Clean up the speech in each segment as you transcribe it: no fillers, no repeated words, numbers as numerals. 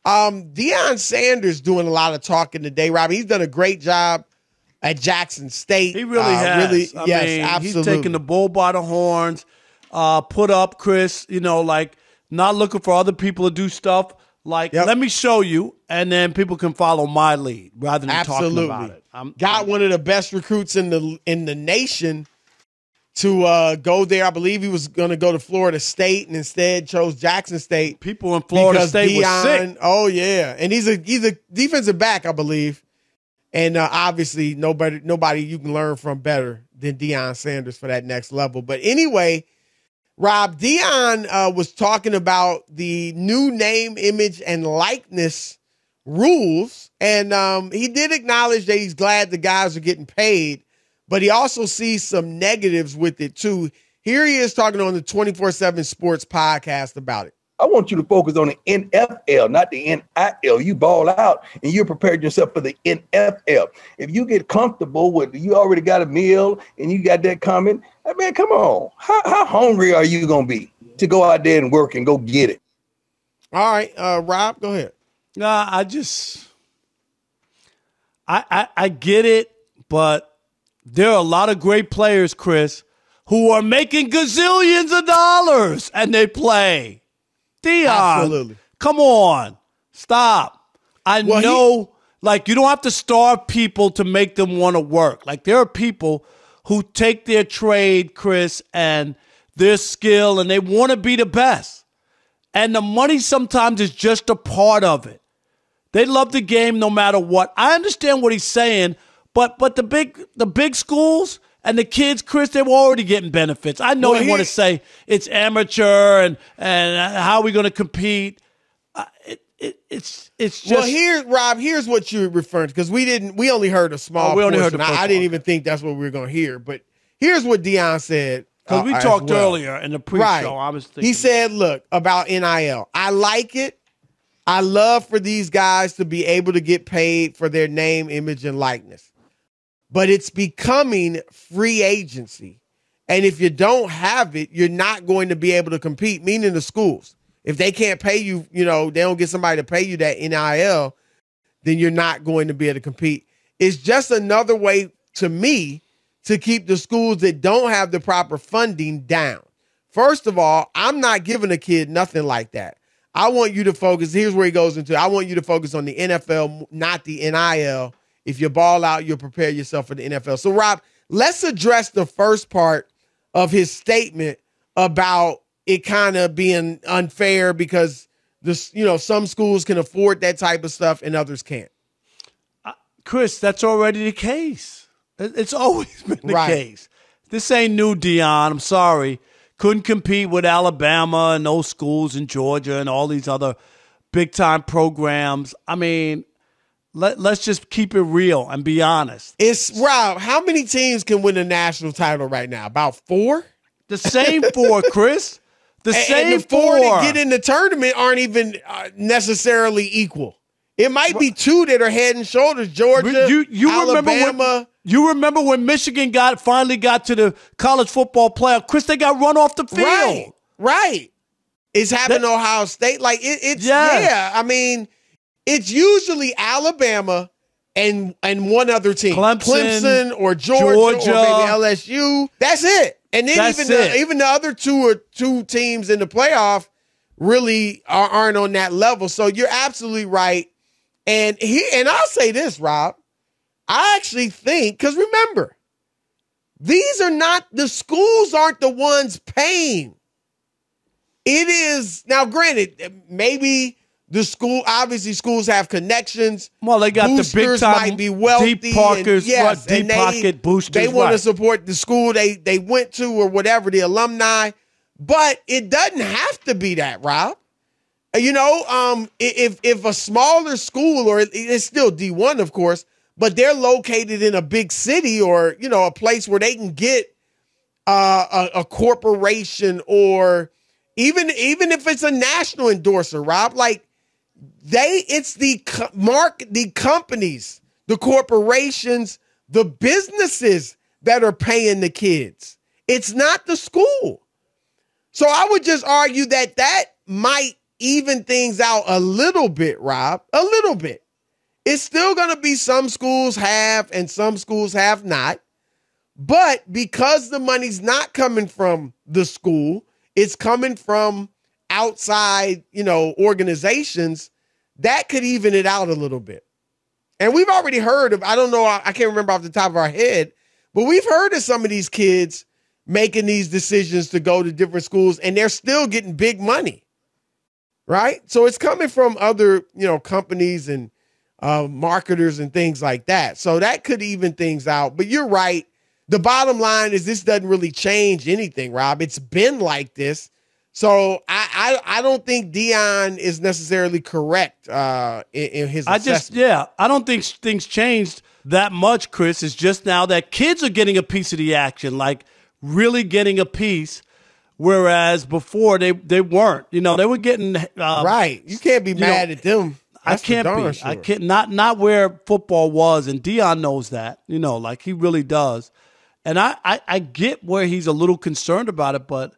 Deion Sanders doing a lot of talking today, Rob. He's done a great job at Jackson State. He really has. Yes, absolutely. He's taking the bull by the horns, put up, Chris, like not looking for other people to do stuff. Like, let me show you, and then people can follow my lead rather than talking about it. Got one of the best recruits in the nation to go there. I believe he was going to go to Florida State and instead chose Jackson State. People in Florida State were sick. Oh, yeah. And he's a defensive back, I believe. And obviously nobody you can learn from better than Deion Sanders for that next level. But anyway, Rob, Deion was talking about the new name, image, and likeness rules. And he did acknowledge that he's glad the guys are getting paid, but he also sees some negatives with it too. Here he is talking on the 24/7 Sports podcast about it. I want you to focus on the NFL, not the NIL. You ball out and you're prepared yourself for the NFL. If you get comfortable with, you already got a meal and you got that coming, man, come on. How hungry are you going to be to go out there and work and go get it? All right, Rob, go ahead. Nah, I get it, but there are a lot of great players, Chris, who are making gazillions of dollars and they play. Deion, absolutely. Come on. Stop. I know, you don't have to starve people to make them want to work. Like, there are people who take their trade, Chris, and their skill, and they want to be the best. And the money sometimes is just a part of it. They love the game no matter what. I understand what he's saying, but the big schools and the kids, Chris, they were already getting benefits. I know you want to say it's amateur and how are we going to compete? It's just. Well, Rob, here's what you're referring to, because we only heard a small portion. I didn't even think that's what we were going to hear. But here's what Deion said. Because we talked earlier in the pre-show. Right. I was thinking. He said, look, about NIL. I like it. I love for these guys to be able to get paid for their name, image, and likeness. But it's becoming free agency. And if you don't have it, you're not going to be able to compete, meaning the schools. If they can't pay you, they don't get somebody to pay you that NIL, then you're not going to be able to compete. It's just another way, to me, to keep the schools that don't have the proper funding down. First of all, I'm not giving a kid nothing like that. I want you to focus. Here's where he goes into. I want you to focus on the NFL, not the NIL. If you ball out, you'll prepare yourself for the NFL. So, Rob, let's address the first part of his statement about it kind of being unfair because some schools can afford that type of stuff and others can't. Chris, that's already the case. It's always been the case. This ain't new, Deion. I'm sorry. Couldn't compete with Alabama and those schools in Georgia and all these other big-time programs. I mean, let's just keep it real and be honest. Rob, how many teams can win a national title right now? About 4? The same 4, Chris. The same 4 that get in the tournament aren't even necessarily equal. It might be 2 that are head and shoulders. Georgia, Alabama. You remember when Michigan finally got to the college football playoff? Chris, they got run off the field. Right. It's happened to Ohio State. I mean, it's usually Alabama and one other team. Clemson or Georgia or maybe LSU. That's it. And then even the other two teams in the playoff really aren't on that level. So you're absolutely right. And I'll say this, Rob. I actually think, because remember, the schools aren't the ones paying. It is, now granted, maybe obviously schools have connections. Well, they got boosters, the big time, might be wealthy, deep pocket boosters. They want to support the school they went to or whatever, the alumni. But it doesn't have to be that, Rob. If a smaller school, or it's still D1, of course, but they're located in a big city or, a place where they can get a corporation, or even if it's a national endorser, Rob, it's the companies, the corporations, the businesses that are paying the kids. It's not the school. So I would just argue that might even things out a little bit, Rob, a little bit. It's still going to be some schools have and some schools have not. But because the money's not coming from the school, it's coming from outside, organizations, that could even it out a little bit. And we've already heard of, I don't know, I can't remember off the top of our head, but we've heard of some of these kids making these decisions to go to different schools, and they're still getting big money, right? So it's coming from other, companies and marketers and things like that. So that could even things out. But you're right. The bottom line is this doesn't really change anything, Rob. It's been like this. So I don't think Deion is necessarily correct in his assessment. I don't think things changed that much, Chris. It's just now that kids are getting a piece of the action, like really getting a piece, whereas before they weren't. They were getting right. You can't be mad at them. I can't be. Sure. I can't. Not where football was, and Deion knows that. Like he really does. And I get where he's a little concerned about it, but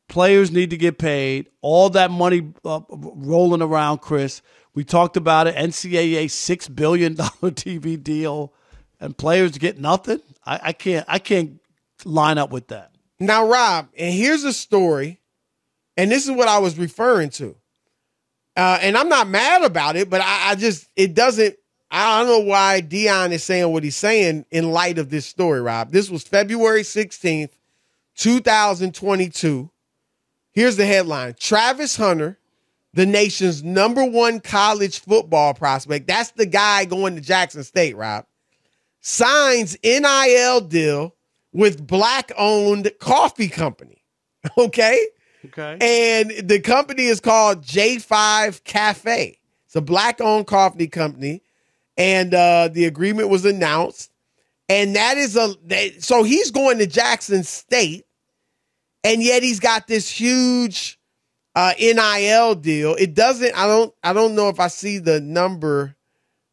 players need to get paid. All that money rolling around, Chris. We talked about it. NCAA $6 billion TV deal, and players get nothing. I can't line up with that. Now, Rob, and here's a story, and this is what I was referring to. And I'm not mad about it, but I don't know why Deion is saying what he's saying in light of this story, Rob. This was February 16th, 2022. Here's the headline. Travis Hunter, the nation's #1 college football prospect, that's the guy going to Jackson State, Rob, signs NIL deal with Black-owned coffee company. Okay? Okay. And the company is called J5 Cafe. It's a Black-owned coffee company. And the agreement was announced. And so he's going to Jackson State. And yet he's got this huge NIL deal. I don't know if I see the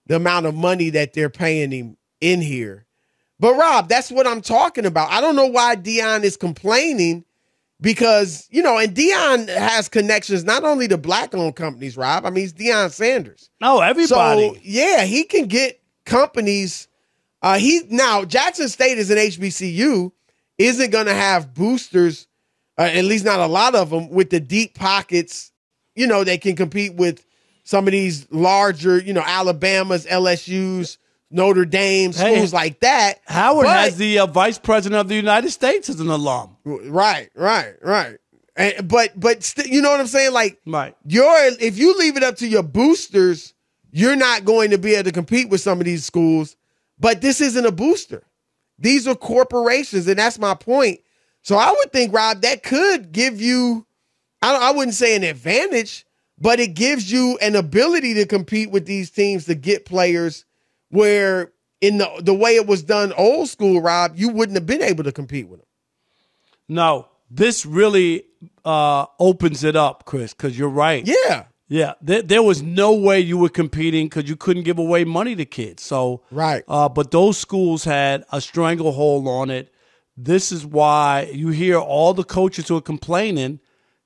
amount of money that they're paying him in here. But Rob, that's what I'm talking about. I don't know why Deion is complaining because, and Deion has connections not only to Black-owned companies, Rob. I mean, he's Deion Sanders. Oh, everybody. So, yeah, he can get companies. Now, Jackson State is an HBCU, isn't going to have boosters, at least not a lot of them, with the deep pockets, they can compete with some of these larger, Alabama's, LSU's, Notre Dame, schools like that. Howard has the vice president of the United States as an alum. Right. And, but you know what I'm saying? Like, right. If you leave it up to your boosters, you're not going to be able to compete with some of these schools. But this isn't a booster. These are corporations, and that's my point. So I would think, Rob, that could give you, I wouldn't say an advantage, but it gives you an ability to compete with these teams to get players where in the way it was done old school, Rob, you wouldn't have been able to compete with them. No, this really opens it up, Chris, because you're right. Yeah. Yeah, there was no way you were competing because you couldn't give away money to kids. So, right. But those schools had a stranglehold on it. This is why you hear all the coaches who are complaining,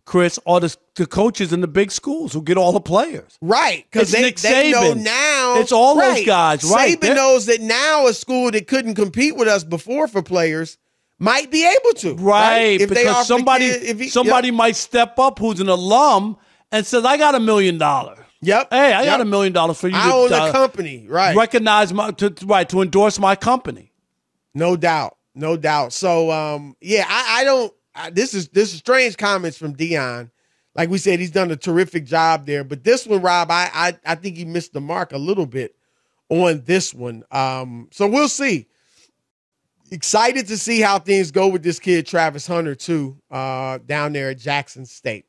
Chris, are the coaches in the big schools who get all the players. Right, because they know now. It's all those guys, right? Saban knows that now a school that couldn't compete with us before for players might be able to. Right, if because somebody might step up who's an alum and says, I got $1 million. Yep. Hey, I got $1 million for you. I own a company, right? Recognize to endorse my company. No doubt. So, I don't. This is strange comments from Deion. Like we said, he's done a terrific job there. But this one, Rob, I think he missed the mark a little bit on this one. So we'll see. Excited to see how things go with this kid, Travis Hunter, too, down there at Jackson State.